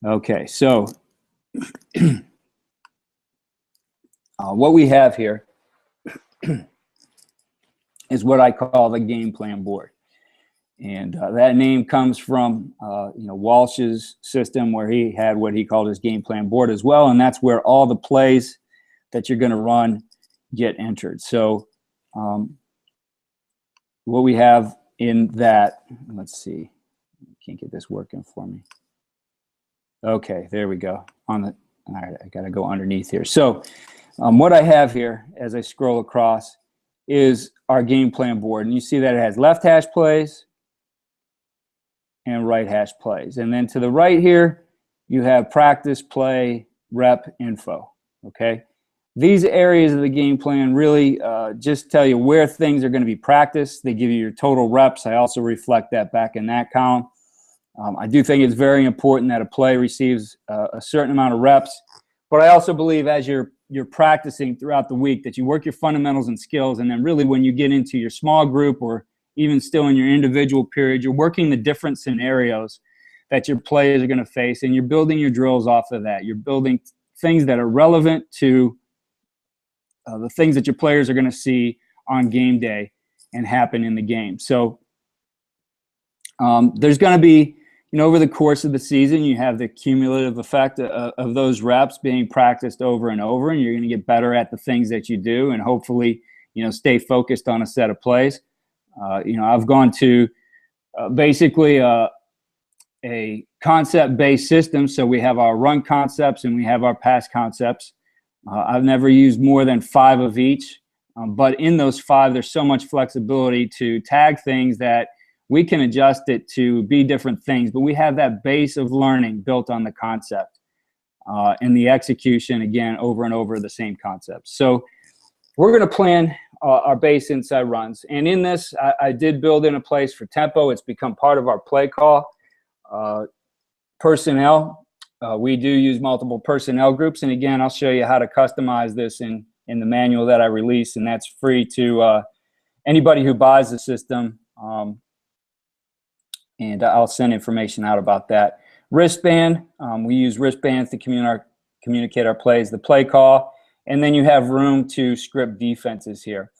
Okay, so what we have here is what I call the game plan board. And that name comes from Walsh's system, where he had what he called his game plan board as well. And that's where all the plays that you're going to run get entered. So what we have in that, let's see, can't get this working for me. Okay, there we go. All right, I got to go underneath here. So what I have here as I scroll across is our game plan board. And you see that it has left hash plays and right hash plays. And then to the right here, you have practice, play, rep, info. Okay. These areas of the game plan really just tell you where things are going to be practiced. They give you your total reps. I also reflect that back in that column. I do think it's very important that a play receives a certain amount of reps, but I also believe as you're practicing throughout the week that you work your fundamentals and skills, and then really when you get into your small group or even still in your individual period, you're working the different scenarios that your players are going to face, and you're building your drills off of that. You're building things that are relevant to the things that your players are going to see on game day and happen in the game. So there's going to be, over the course of the season, you have the cumulative effect of those reps being practiced over and over, and you're going to get better at the things that you do, and hopefully, stay focused on a set of plays. I've gone to basically a concept-based system. So we have our run concepts and we have our pass concepts. I've never used more than 5 of each, but in those 5, there's so much flexibility to tag things that we can adjust it to be different things, but we have that base of learning built on the concept and the execution, again, over and over the same concepts. So we're going to plan our base inside runs. And in this, I did build in a place for tempo. It's become part of our play call. Personnel, we do use multiple personnel groups. And again, I'll show you how to customize this in the manual that I release, and that's free to anybody who buys the system. And I'll send information out about that. Wristband, we use wristbands to communicate our plays, the play call, and then you have room to script defenses here.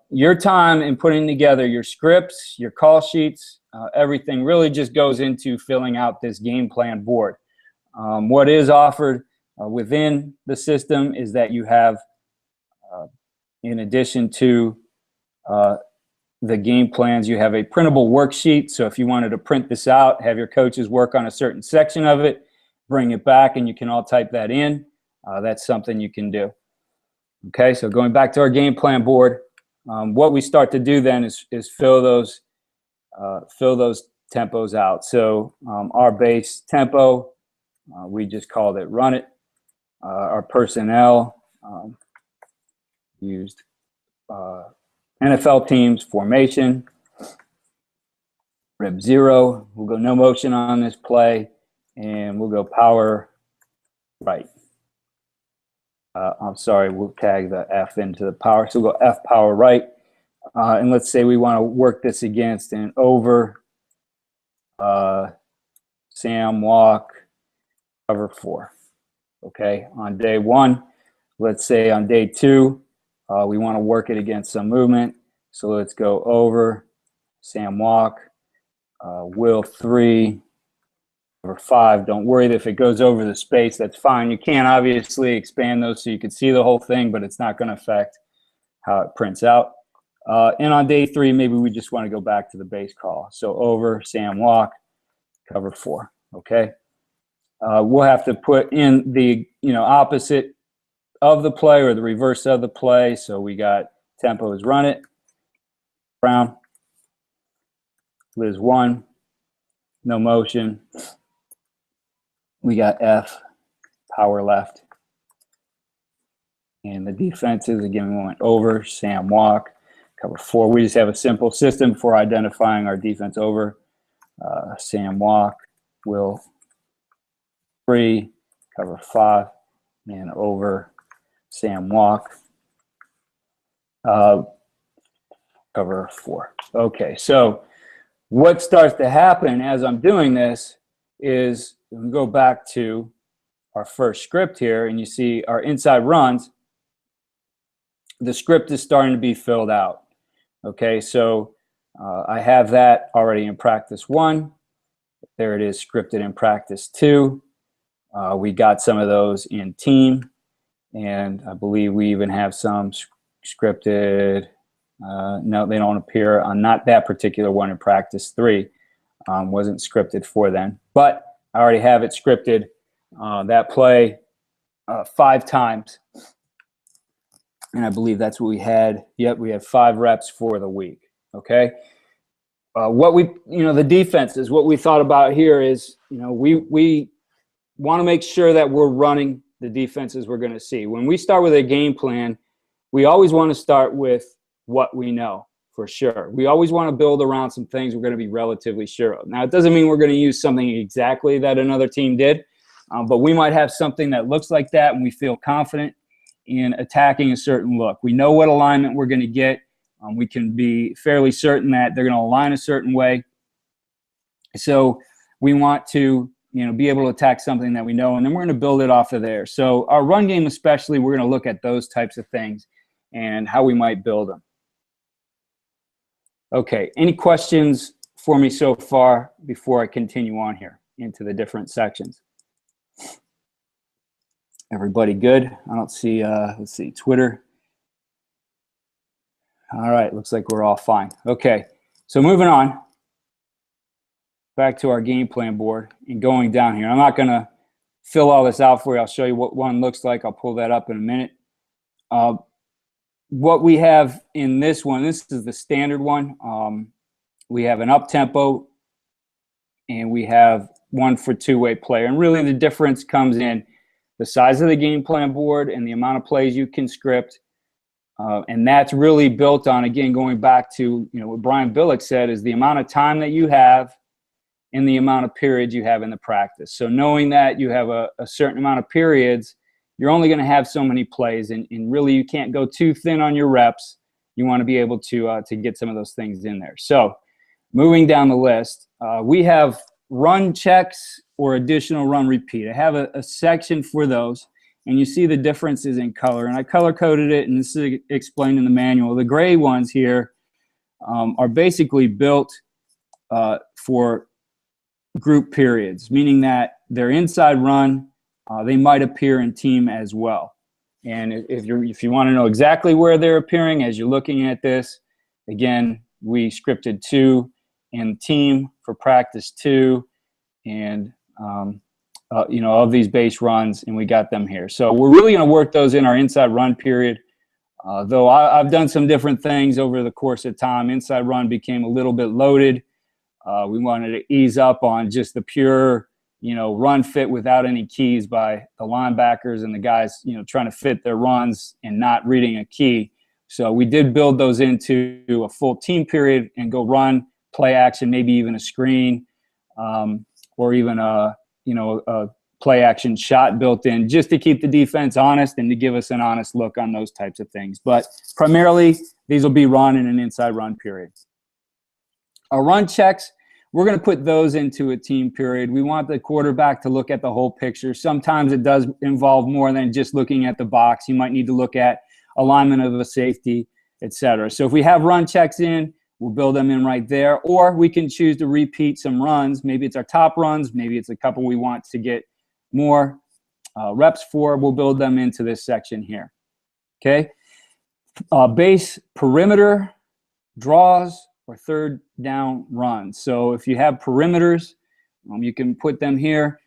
Your time in putting together your scripts, your call sheets, everything really just goes into filling out this game plan board. What is offered within the system is that you have, in addition to the game plans, you have a printable worksheet. So if you wanted to print this out, have your coaches work on a certain section of it, bring it back, and you can all type that in. That's something you can do. Okay, so going back to our game plan board, what we start to do then is fill those tempos out. So our base tempo, we just called it run it. Our personnel used NFL teams formation, rep 0. We'll go no motion on this play, and we'll go power right. I'm sorry, we'll tag the F into the power. So we'll go F power right. And let's say we want to work this against an over Sam walk cover 4. Okay, on day 1. Let's say on day 2, we want to work it against some movement. So let's go over Sam walk, will 3, over 5. Don't worry if it goes over the space, that's fine. You can't obviously expand those so you can see the whole thing, but it's not going to affect how it prints out. And on day 3, maybe we just want to go back to the base call. So over Sam walk, cover 4. Okay. We'll have to put in the opposite of the play or the reverse of the play. So we got tempo is run it, Brown, Liz 1, no motion. We got F, power left. And the defenses, again, we went over, Sam walk, cover 4. We just have a simple system for identifying our defense over. Sam walk, will 3, cover 5, and over Sam walk, cover 4. Okay, so what starts to happen as I'm doing this is we go back to our first script here, and you see our inside runs. The script is starting to be filled out. Okay, so I have that already in practice 1. There it is, scripted in practice 2. We got some of those in team, and I believe we even have some scripted. No, they don't appear on not that particular one in practice 3. Wasn't scripted for then, but I already have it scripted, that play 5 times. And I believe that's what we had. Yep, we had 5 reps for the week. Okay. What we, the defenses, what we thought about here is, we want to make sure that we're running the defenses we're going to see. When we start with a game plan, we always want to start with what we know for sure. We always want to build around some things we're going to be relatively sure of. Now, it doesn't mean we're going to use something exactly that another team did, but we might have something that looks like that, and we feel confident in attacking a certain look. We know what alignment we're going to get. We can be fairly certain that they're going to align a certain way. So we want to, be able to attack something that we know, and then we're going to build it off of there. So our run game especially, we're going to look at those types of things and how we might build them. Okay, any questions for me so far before I continue on here into the different sections? Everybody good? I don't see, let's see, Twitter. All right, looks like we're all fine. Okay, so moving on back to our game plan board and going down here. I'm not going to fill all this out for you. I'll show you what one looks like. I'll pull that up in a minute. What we have in this one, this is the standard one. We have an up-tempo, and we have one for two-way player. And really the difference comes in the size of the game plan board and the amount of plays you can script. And that's really built on, again, going back to what Brian Billick said, is the amount of time that you have and the amount of periods you have in the practice. So knowing that you have a certain amount of periods, you're only going to have so many plays, and really you can't go too thin on your reps. You want to be able to get some of those things in there. So moving down the list, we have run checks or additional run repeat. I have a section for those, and you see the differences in color. And I color-coded it, and this is explained in the manual. The gray ones here are basically built for group periods, meaning that they're inside run. They might appear in team as well. And if you want to know exactly where they're appearing as you're looking at this, again, we scripted 2 in team for practice 2, and of these base runs, and we got them here. So we're really going to work those in our inside run period. Though I've done some different things over the course of time. Inside run became a little bit loaded. We wanted to ease up on just the pure run fit without any keys by the linebackers and the guys, trying to fit their runs and not reading a key. So we did build those into a full team period and go run, play action, maybe even a screen, or even a play action shot built in, just to keep the defense honest and to give us an honest look on those types of things. But primarily, these will be run in an inside run period. Our run checks, we're going to put those into a team period. We want the quarterback to look at the whole picture. Sometimes it does involve more than just looking at the box. You might need to look at alignment of a safety, etc. So if we have run checks in, we'll build them in right there. Or we can choose to repeat some runs. Maybe it's our top runs. Maybe it's a couple we want to get more reps for. We'll build them into this section here. Okay. Base perimeter, draws, or third down runs. So if you have perimeters, you can put them here.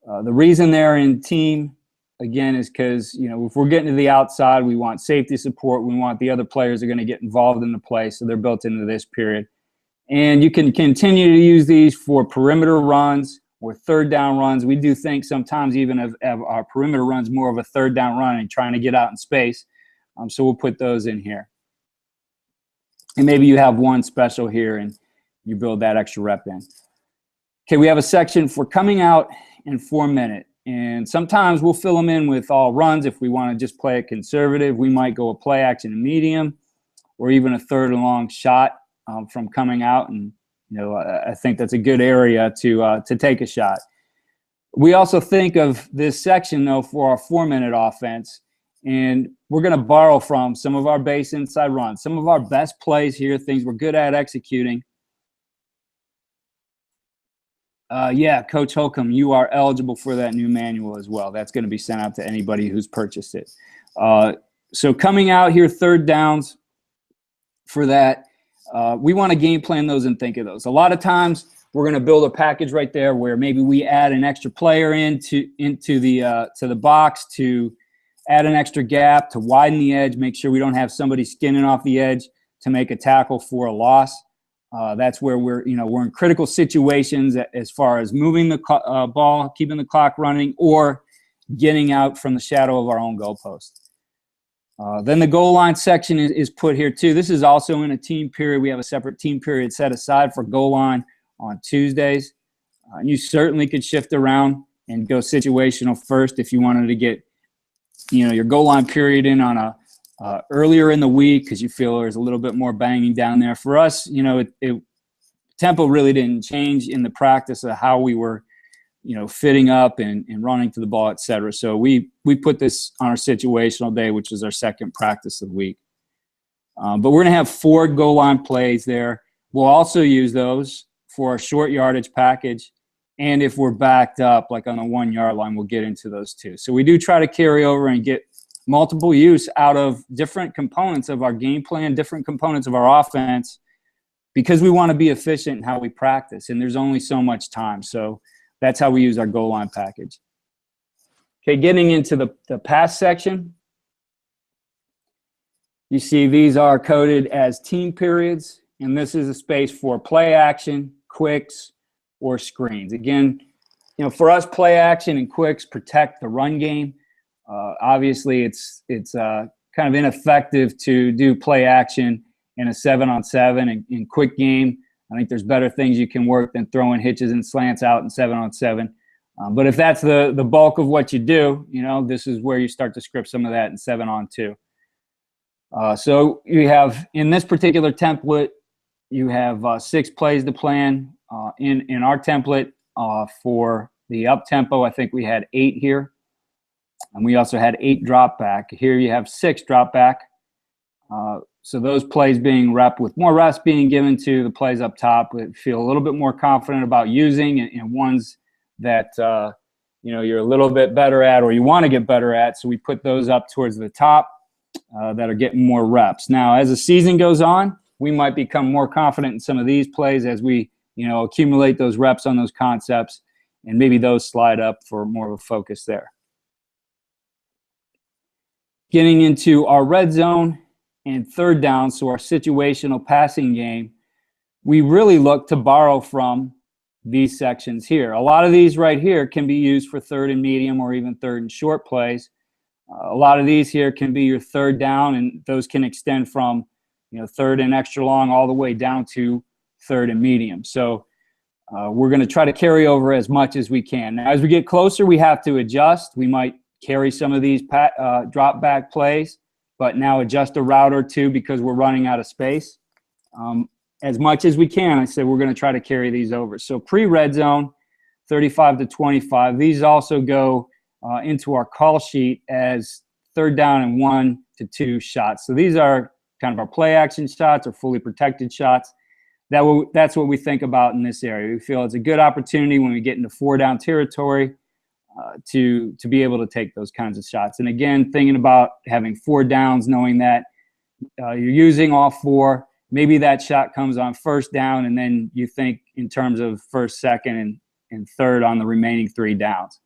The reason they're in team, again, is because, if we're getting to the outside, we want safety support. We want the other players are going to get involved in the play, so they're built into this period. And you can continue to use these for perimeter runs or third down runs. We do think sometimes even of our perimeter runs more of a third down run and trying to get out in space. So we'll put those in here. And maybe you have one special here and you build that extra rep in. Okay, we have a section for coming out in 4 minutes. And sometimes we'll fill them in with all runs. If we want to just play it conservative, we might go a play action and medium, or even a third and long shot from coming out and I think that's a good area to take a shot. We also think of this section, though, for our 4-minute offense, and we're going to borrow from some of our base inside runs, some of our best plays here, things we're good at executing. Yeah, Coach Holcomb, you are eligible for that new manual as well. That's going to be sent out to anybody who's purchased it. So coming out here, third downs for that, we want to game plan those and think of those. A lot of times we're going to build a package right there where maybe we add an extra player into the box to add an extra gap, to widen the edge, make sure we don't have somebody skinning off the edge to make a tackle for a loss. That's where we're in critical situations as far as moving the ball, keeping the clock running, or getting out from the shadow of our own goalpost. Then the goal line section is put here too. This is also in a team period. We have a separate team period set aside for goal line on Tuesdays. You certainly could shift around and go situational first if you wanted to get your goal line period in on a earlier in the week because you feel there's a little bit more banging down there. For us, tempo really didn't change in the practice of how we were, fitting up and running to the ball, et cetera. So we put this on our situational day, which is our second practice of the week. But we're going to have 4 goal line plays there. We'll also use those for our short yardage package. And if we're backed up, like on the 1-yard line, we'll get into those too. So we do try to carry over and get multiple use out of different components of our game plan, different components of our offense, because we want to be efficient in how we practice. And there's only so much time. So that's how we use our goal line package. Okay, getting into the pass section. You see these are coded as team periods, and this is a space for play action, quicks, or screens. Again, for us, play action and quicks protect the run game. Obviously, it's kind of ineffective to do play action in a 7-on-7 and quick game. I think there's better things you can work than throwing hitches and slants out in 7-on-7. But if that's the bulk of what you do, this is where you start to script some of that in 7-on-2. So you have, in this particular template, you have 6 plays to plan. In our template for the up tempo, I think we had 8 here. And we also had 8 drop back. Here you have 6 drop back. So those plays being repped with more reps being given to the plays up top, we feel a little bit more confident about using and ones that you're a little bit better at or you want to get better at. So we put those up towards the top that are getting more reps. Now, as the season goes on, we might become more confident in some of these plays as we accumulate those reps on those concepts, and maybe those slide up for more of a focus there. Getting into our red zone and third down, so our situational passing game, we really look to borrow from these sections here. A lot of these right here can be used for third and medium or even third and short plays. A lot of these here can be your third down, and those can extend from third and extra long all the way down to third and medium. So we're going to try to carry over as much as we can. Now, as we get closer, we have to adjust. We might carry some of these drop back plays, but now adjust a route or two because we're running out of space. As much as we can, I said we're going to try to carry these over. So pre-red zone, 35 to 25. These also go into our call sheet as third down and 1 to 2 shots. So these are kind of our play action shots or fully protected shots. That's what we think about in this area. We feel it's a good opportunity when we get into 4-down territory to be able to take those kinds of shots. And again, thinking about having 4 downs, knowing that you're using all 4, maybe that shot comes on first down, and then you think in terms of first, second, and third on the remaining 3 downs.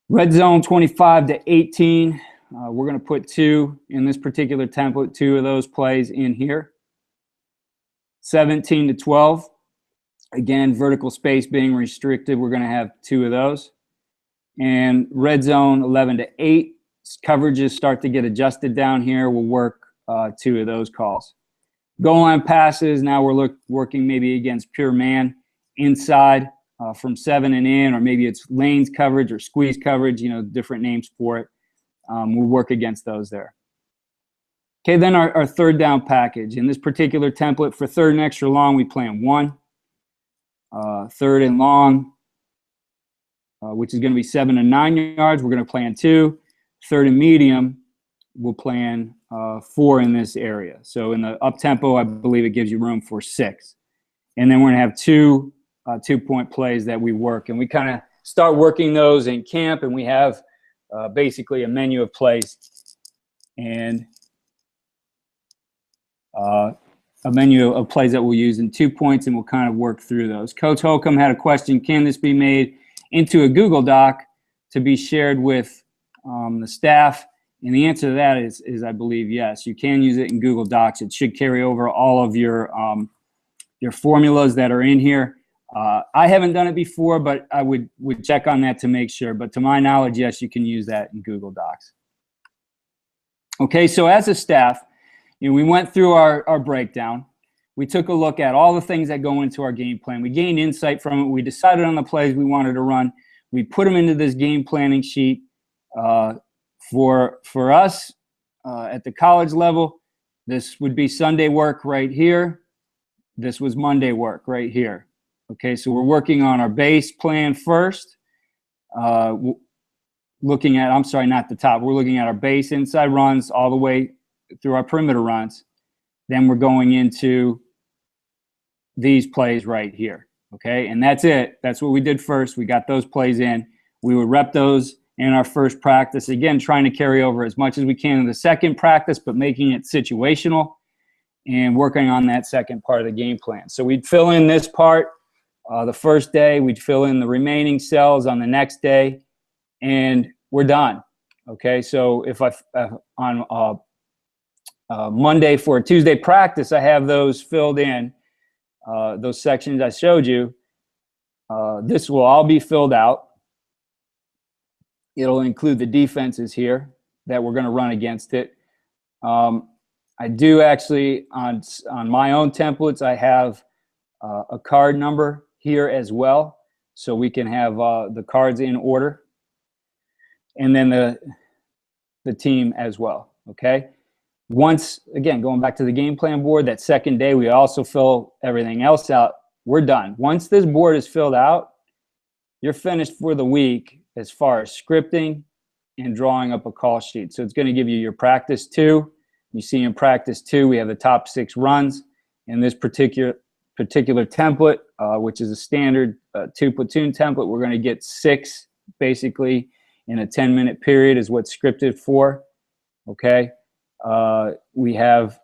Red zone 25 to 18. We're going to put 2 in this particular template, 2 of those plays in here. 17 to 12. Again, vertical space being restricted, we're going to have 2 of those. And red zone 11 to 8. Coverages start to get adjusted down here. We'll work 2 of those calls. Goal line passes, now we're working maybe against pure man inside from 7 and in, or maybe it's lanes coverage or squeeze coverage, different names for it. We'll work against those there. Okay, then our third down package. In this particular template for third and extra long, we plan 1. Third and long, which is going to be 7 to 9 yards, we're going to plan 2. Third and medium, we'll plan 4 in this area. So in the up tempo, I believe it gives you room for 6. And then we're going to have 2 2-point plays that we work. And we kind of start working those in camp, and we have basically a menu of plays and a menu of plays that we'll use in 2 points, and we'll kind of work through those. Coach Holcomb had a question: can this be made into a Google Doc to be shared with the staff? And the answer to that is I believe yes. You can use it in Google Docs. It should carry over all of your formulas that are in here. I haven't done it before, but I would check on that to make sure. But to my knowledge, yes, you can use that in Google Docs. Okay, so as a staff, we went through our breakdown. We took a look at all the things that go into our game plan. We gained insight from it. We decided on the plays we wanted to run. We put them into this game planning sheet. For us at the college level, this would be Sunday work right here. This was Monday work right here. Okay, so we're working on our base plan first. Looking at, I'm sorry, not the top. We're looking at our base inside runs all the way through our perimeter runs. Then we're going into these plays right here. Okay, and that's it. That's what we did first. We got those plays in. We would rep those in our first practice. Again, trying to carry over as much as we can in the second practice, but making it situational and working on that second part of the game plan. So we'd fill in this part the first day. We'd fill in the remaining cells on the next day, and we're done. Okay, so if on Monday for a Tuesday practice, I have those filled in, those sections I showed you. This will all be filled out. It'll include the defenses here that we're going to run against it. I do actually, on my own templates, I have a card number here as well, so we can have the cards in order, and then the team as well. Okay. Once, again, going back to the game plan board, that second day, we also fill everything else out. We're done. Once this board is filled out, you're finished for the week as far as scripting and drawing up a call sheet. So it's going to give you your practice 2. You see in practice 2, we have the top 6 runs. In this particular template, which is a standard 2-platoon template, we're going to get 6 basically in a 10-minute period is what's scripted for. Okay. We have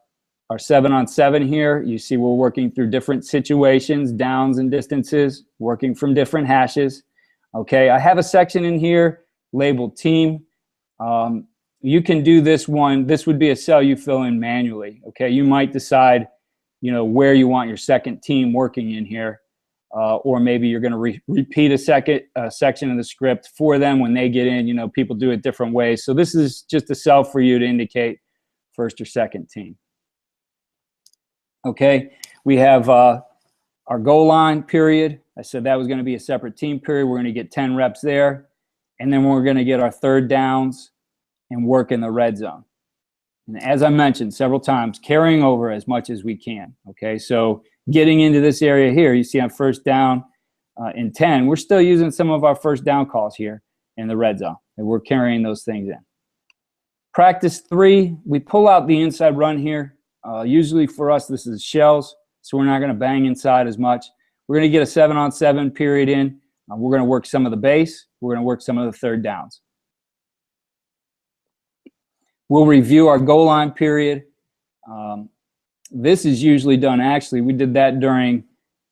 our 7-on-7 here. You see we're working through different situations, downs and distances, working from different hashes. Okay, I have a section in here labeled team. You can do this one. This would be a cell you fill in manually. Okay, you might decide, where you want your second team working in here, or maybe you're going to repeat a section of the script for them when they get in. People do it different ways. So this is just a cell for you to indicate first or second team. Okay, we have our goal line period. I said that was going to be a separate team period. We're going to get 10 reps there. And then we're going to get our third downs and work in the red zone. And as I mentioned several times, carrying over as much as we can. Okay, so getting into this area here, you see on first down in 10, we're still using some of our first down calls here in the red zone. And we're carrying those things in. Practice 3, we pull out the inside run here. Usually for us, this is shells, so we're not going to bang inside as much. We're going to get a 7-on-7 period in. We're going to work some of the base. We're going to work some of the third downs. We'll review our goal line period. This is usually done, actually, we did that during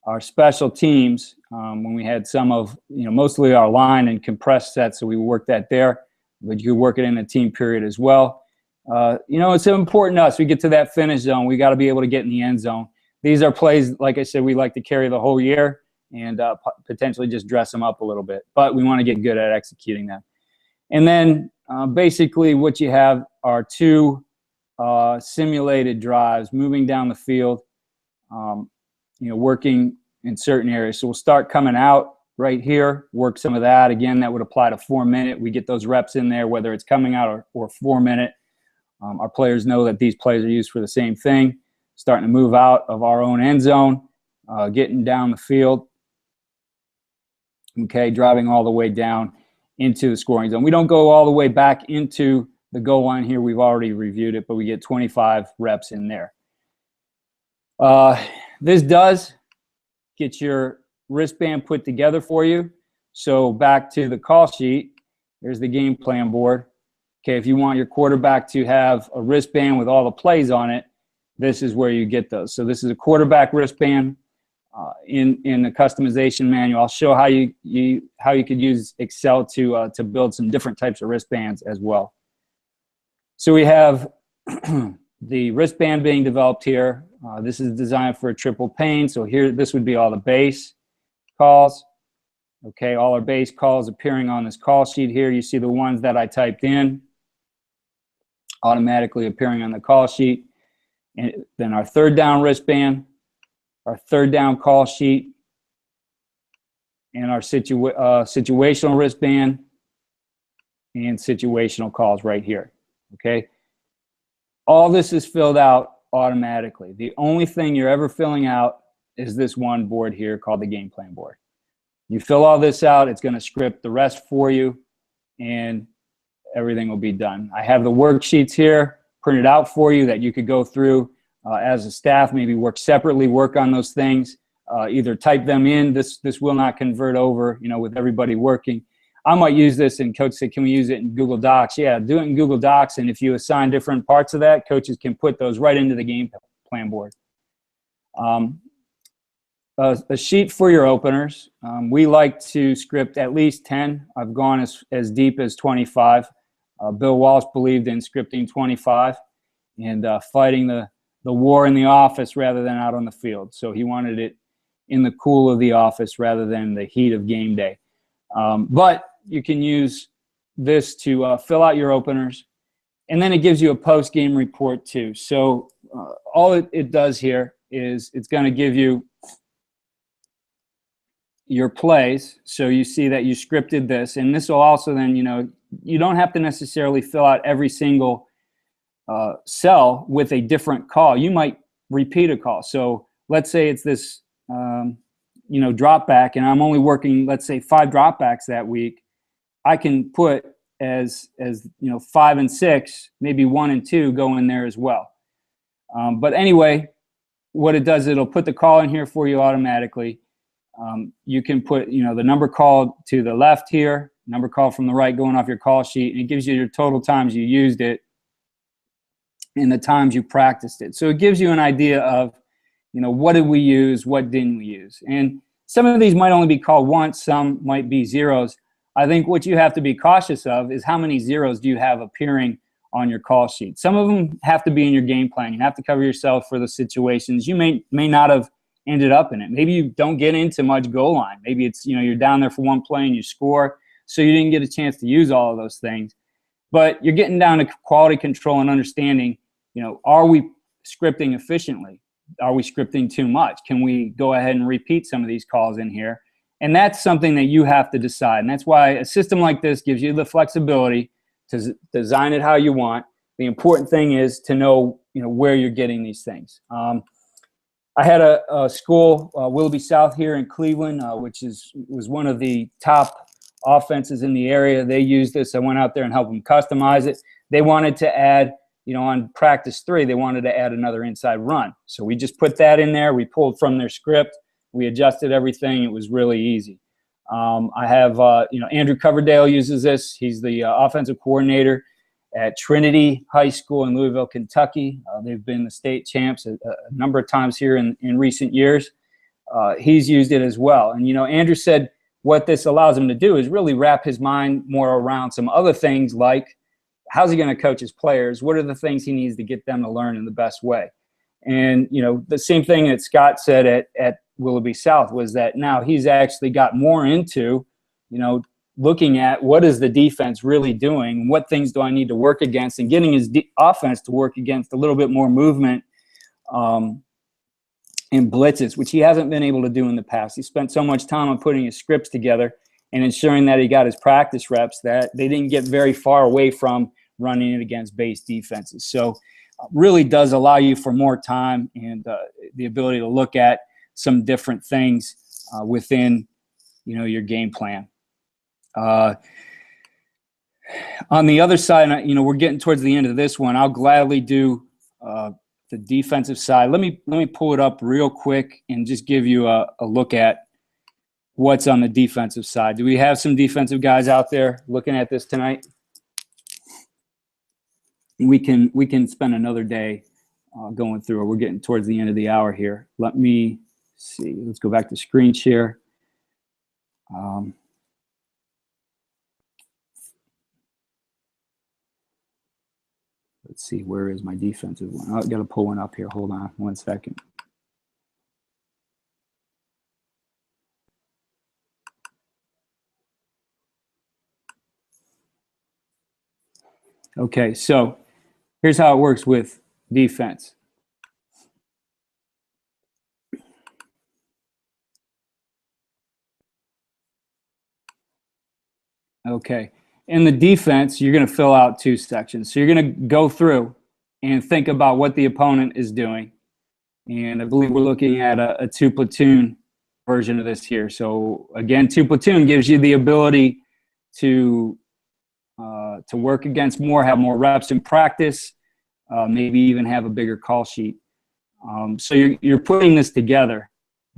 our special teams when we had some of, mostly our line and compressed sets, so we worked that there, but you could work it in a team period as well. It's important to us. We get to that finish zone. We got to be able to get in the end zone. These are plays, like I said, we like to carry the whole year and potentially just dress them up a little bit. But we want to get good at executing them. And then basically what you have are 2 simulated drives moving down the field, working in certain areas. So we'll start coming out right here, work some of that. Again, that would apply to 4-minute. We get those reps in there, whether it's coming out or 4-minute. Our players know that these plays are used for the same thing, starting to move out of our own end zone, getting down the field, okay, driving all the way down into the scoring zone. We don't go all the way back into the goal line here. We've already reviewed it, but we get 25 reps in there. This does get your wristband put together for you. So back to the call sheet, there's the game plan board. Okay, if you want your quarterback to have a wristband with all the plays on it, this is where you get those. So this is a quarterback wristband in the customization manual. I'll show how you could use Excel to build some different types of wristbands as well. So we have the wristband being developed here. This is designed for a triple pane. So here, this would be all the base calls. Okay, all our base calls appearing on this call sheet here. You see the ones that I typed in automatically appearing on the call sheet. And then our third down wristband, our third down call sheet, and our situational wristband and situational calls right here. Okay, all this is filled out automatically. The only thing you're ever filling out is this one board here called the game plan board. You fill all this out, it's going to script the rest for you, and everything will be done. I have the worksheets here printed out for you that you could go through as a staff, maybe work separately, work on those things, either type them in. This will not convert over, with everybody working. I might use this, and coach said, can we use it in Google Docs? Yeah, do it in Google Docs, and if you assign different parts of that, coaches can put those right into the game plan board. A sheet for your openers. We like to script at least 10. I've gone as deep as 25. Bill Walsh believed in scripting 25 and fighting the war in the office rather than out on the field. So he wanted it in the cool of the office rather than the heat of game day. But you can use this to fill out your openers, and then it gives you a post-game report too. So all it does here is it's going to give you your plays. So you see that you scripted this, and this will also then, you don't have to necessarily fill out every single cell with a different call. You might repeat a call. So let's say it's this, drop back, and I'm only working, let's say 5 dropbacks that week. I can put as 5 and 6, maybe 1 and 2 go in there as well. But anyway, what it does, it'll put the call in here for you automatically. You can put, the number called to the left here, number called from the right going off your call sheet, and it gives you your total times you used it and the times you practiced it. So it gives you an idea of, what did we use, what didn't we use? And some of these might only be called once, some might be zeros. I think what you have to be cautious of is how many zeros do you have appearing on your call sheet. Some of them have to be in your game plan. You have to cover yourself for the situations. You may not have ended up in it. Maybe you don't get into much goal line. Maybe it's, you're down there for one play and you score, so you didn't get a chance to use all of those things. But you're getting down to quality control and understanding, are we scripting efficiently? Are we scripting too much? Can we go ahead and repeat some of these calls in here? And that's something that you have to decide. And that's why a system like this gives you the flexibility to design it how you want. The important thing is to know, where you're getting these things. I had a school, Willoughby South here in Cleveland, which was one of the top offenses in the area. They used this. I went out there and helped them customize it. They wanted to add, on practice 3, they wanted to add another inside run. So we just put that in there. We pulled from their script. We adjusted everything. It was really easy. I have, Andrew Coverdale uses this. He's the offensive coordinator at Trinity High School in Louisville, Kentucky. They've been the state champs a number of times here in recent years. He's used it as well. And, Andrew said what this allows him to do is really wrap his mind more around some other things like how's he going to coach his players? What are the things he needs to get them to learn in the best way? And, the same thing that Scott said at Willoughby South was that now he's actually got more into, looking at what is the defense really doing, what things do I need to work against, and getting his offense to work against a little bit more movement and blitzes, which he hasn't been able to do in the past. He spent so much time on putting his scripts together and ensuring that he got his practice reps that they didn't get very far away from running it against base defenses. So really does allow you for more time and the ability to look at some different things within, your game plan. On the other side, we're getting towards the end of this one. I'll gladly do the defensive side. Let me pull it up real quick and just give you a look at what's on the defensive side. Do we have some defensive guys out there looking at this tonight? We can spend another day going through it. We're getting towards the end of the hour here. Let me see. Let's go back to screen share. Let's see, where is my defensive one? I've got to pull one up here. Hold on 1 second. Okay, so here's how it works with defense. Okay. In the defense, you're going to fill out 2 sections. So you're going to go through and think about what the opponent is doing. And I believe we're looking at a 2-platoon version of this here. So again, 2-platoon gives you the ability to work against more, have more reps in practice, maybe even have a bigger call sheet. So you're putting this together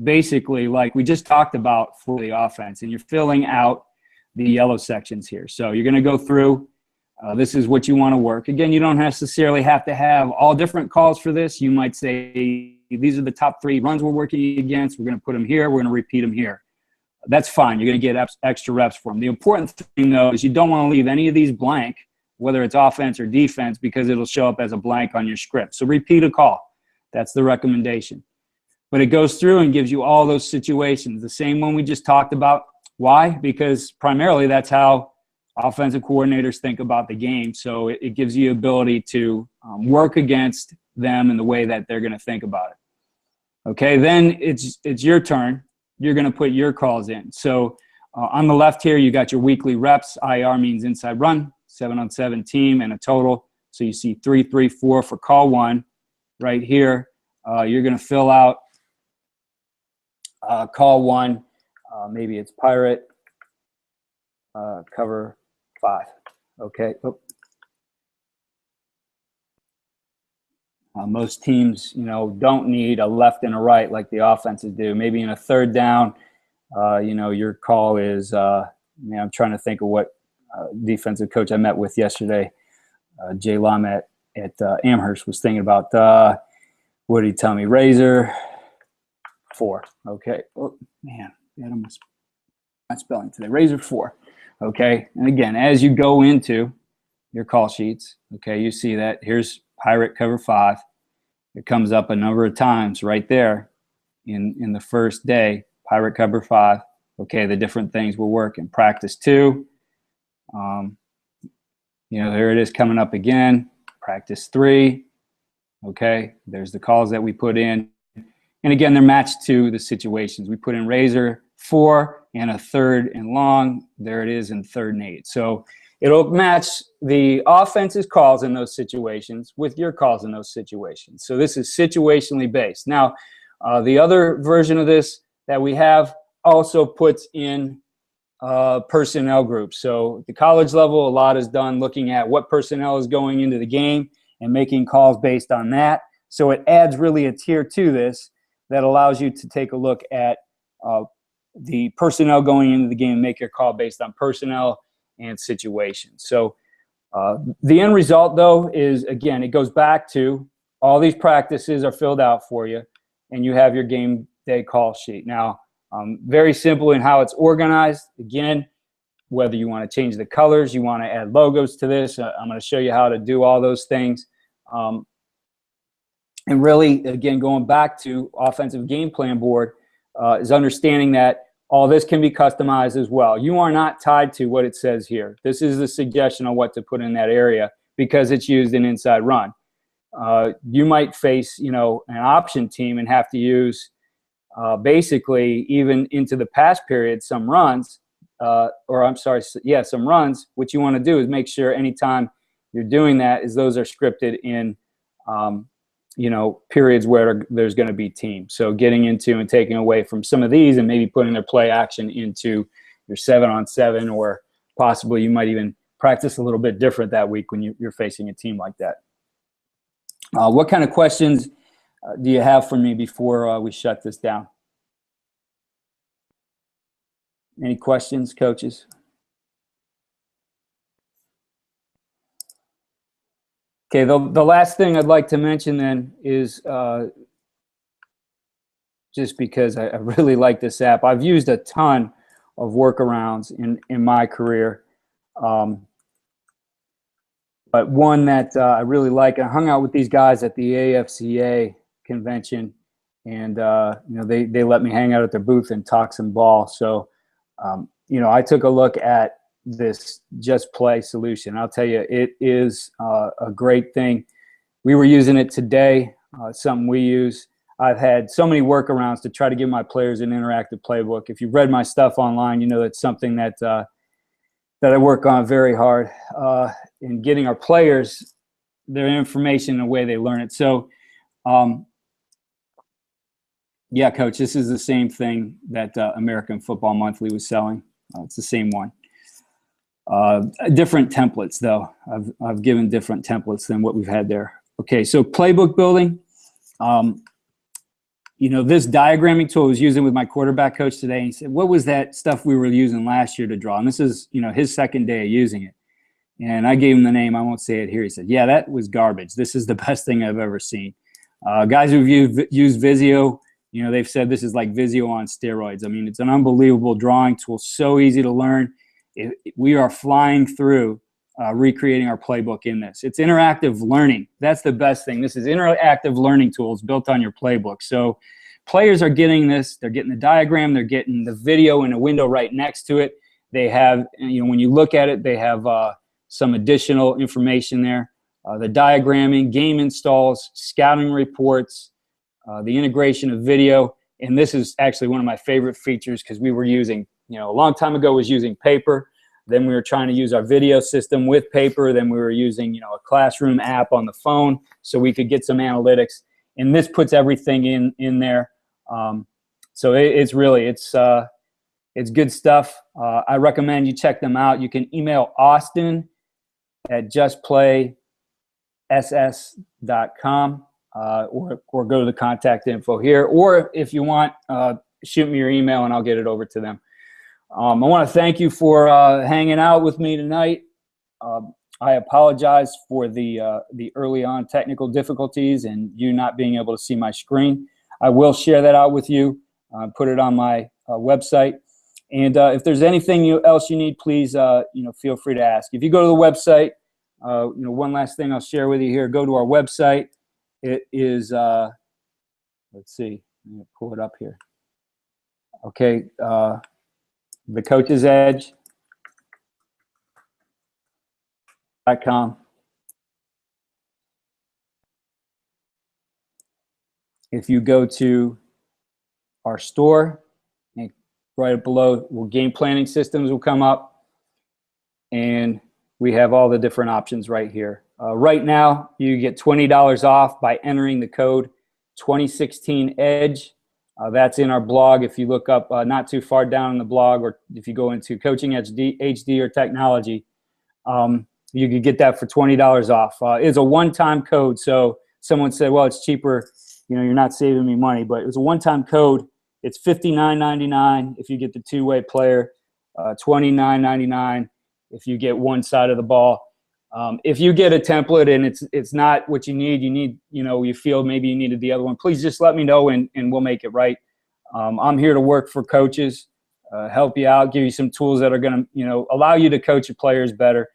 basically like we just talked about for the offense, and you're filling out the yellow sections here. So you're going to go through, this is what you want to work. Again, you don't necessarily have to have all different calls for this. You might say, these are the top 3 runs we're working against. We're going to put them here. We're going to repeat them here. That's fine. You're going to get extra reps for them. The important thing, though, is you don't want to leave any of these blank, whether it's offense or defense, because it'll show up as a blank on your script. So repeat a call. That's the recommendation. But it goes through and gives you all those situations, the same one we just talked about. Why? Because primarily that's how offensive coordinators think about the game. So it gives you ability to work against them in the way that they're going to think about it. Okay, then it's your turn. You're going to put your calls in. So on the left here, you got your weekly reps. IR means inside run, 7-on-7 team, and a total. So you see 3, 3, 4 for call 1. Right here, you're going to fill out call 1. Maybe it's pirate, cover 5. Okay. Oh. Most teams, don't need a left and a right like the offenses do. Maybe in a 3rd down, your call is, I'm trying to think of what defensive coach I met with yesterday, Jay Lam at Amherst, was thinking about, what did he tell me? Razor 4. Okay. Oh, man. My spelling today. Razor 4. Okay. And again, as you go into your call sheets, okay, you see that here's pirate cover 5. It comes up a number of times right there in the first day. Pirate cover 5. Okay, the different things we're working. Practice 2. There it is coming up again. Practice 3. Okay, there's the calls that we put in. And again, they're matched to the situations. We put in razor 4 and a 3rd and long. There it is in 3rd and 8. So it'll match the offense's calls in those situations with your calls in those situations. So this is situationally based. Now, the other version of this that we have also puts in personnel groups. So at the college level, a lot is done looking at what personnel is going into the game and making calls based on that. So it adds really a tier to this that allows you to take a look at the personnel going into the game and make your call based on personnel and situations. So the end result, though, is, again, it goes back to all these practices are filled out for you, and you have your game day call sheet. Now, very simple in how it's organized. Again, whether you want to change the colors, you want to add logos to this, I'm going to show you how to do all those things. And really, again, going back to offensive game plan board is understanding that all this can be customized as well. You are not tied to what it says here. This is a suggestion on what to put in that area because it's used in inside run. You might face, an option team and have to use basically even into the pass period some runs, some runs. What you want to do is make sure anytime you're doing that is those are scripted in, periods where there's going to be teams. So getting into and taking away from some of these and maybe putting their play action into your 7-on-7, or possibly you might even practice a little bit different that week when you're facing a team like that. What kind of questions do you have for me before we shut this down? Any questions, coaches? Okay, the last thing I'd like to mention then is just because I really like this app. I've used a ton of workarounds in my career. But one that I really like, I hung out with these guys at the AFCA convention, and they let me hang out at their booth and talk some ball. So I took a look at this Just Play solution. I'll tell you, it is a great thing. We were using it today, something we use. I've had so many workarounds to try to give my players an interactive playbook. If you've read my stuff online, you know that's something that I work on very hard in getting our players their information in a way they learn it. So, yeah, Coach, this is the same thing that American Football Monthly was selling. It's the same one. Different templates, though. I've given different templates than what we've had there. Okay, so playbook building. This diagramming tool I was using with my quarterback coach today. And he said, what was that stuff we were using last year to draw? And this is, his second day of using it. And I gave him the name. I won't say it here. He said, yeah, that was garbage. This is the best thing I've ever seen. Guys who've used Visio, they've said this is like Visio on steroids. I mean, it's an unbelievable drawing tool, so easy to learn. We are flying through recreating our playbook in this. It's interactive learning. That's the best thing. This is interactive learning tools built on your playbook. So players are getting this. They're getting the diagram. They're getting the video in a window right next to it. They have, when you look at it, they have some additional information there. The diagramming, game installs, scouting reports, the integration of video. And this is actually one of my favorite features because we were using, a long time ago was using paper. Then we were trying to use our video system with paper. Then we were using, a classroom app on the phone so we could get some analytics. And this puts everything in there. So it's good stuff. I recommend you check them out. You can email Austin at justplayss.com or go to the contact info here. Or if you want, shoot me your email and I'll get it over to them. I want to thank you for hanging out with me tonight. I apologize for the early on technical difficulties and you not being able to see my screen. I will share that out with you, put it on my website. And if there's anything else you need, please, feel free to ask. If you go to the website, one last thing I'll share with you here. Go to our website. It is, let's see, I'm going to pull it up here. Okay, thecoachesedge.com. If you go to our store, right below, game planning systems will come up, and we have all the different options right here. Right now, you get $20 off by entering the code 2016EDGE. That's in our blog. If you look up not too far down in the blog, or if you go into Coaching HD or Technology, you could get that for $20 off. It's a one-time code, so someone said, well, it's cheaper, you're not saving me money, but it was a one-time code. It's $59.99 if you get the two-way player, $29.99 if you get one side of the ball. If you get a template and it's not what you need, you feel maybe you needed the other one, please just let me know and we'll make it right. I'm here to work for coaches, help you out, give you some tools that are going to, allow you to coach your players better.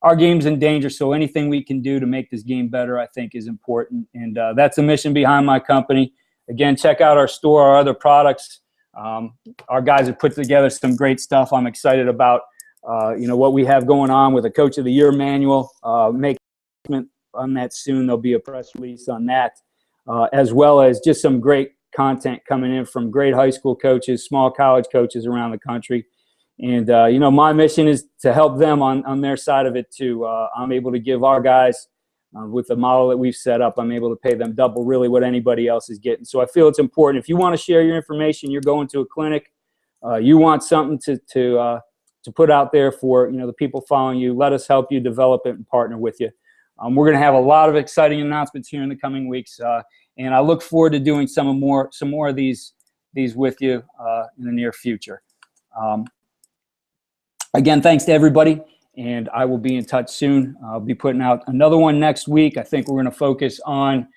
Our game's in danger, so anything we can do to make this game better, I think, is important. And that's the mission behind my company. Again, check out our store, our other products. Our guys have put together some great stuff. I'm excited about, what we have going on with a Coach of the Year manual. Make on that soon. There'll be a press release on that, as well as just some great content coming in from great high school coaches, small college coaches around the country. And, my mission is to help them on their side of it too. I'm able to give our guys, with the model that we've set up, I'm able to pay them double really what anybody else is getting. So I feel it's important. If you want to share your information, you're going to a clinic, you want something to put out there for the people following you, let us help you develop it and partner with you. We're going to have a lot of exciting announcements here in the coming weeks, and I look forward to doing some more of these with you in the near future. Again, thanks to everybody, and I will be in touch soon. I'll be putting out another one next week. I think we're going to focus on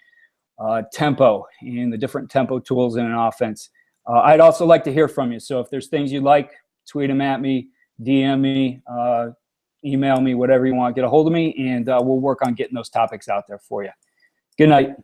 tempo and the different tempo tools in an offense. I'd also like to hear from you. So if there's things you'd like, tweet them at me, DM me, email me, whatever you want. Get a hold of me, and we'll work on getting those topics out there for you. Good night.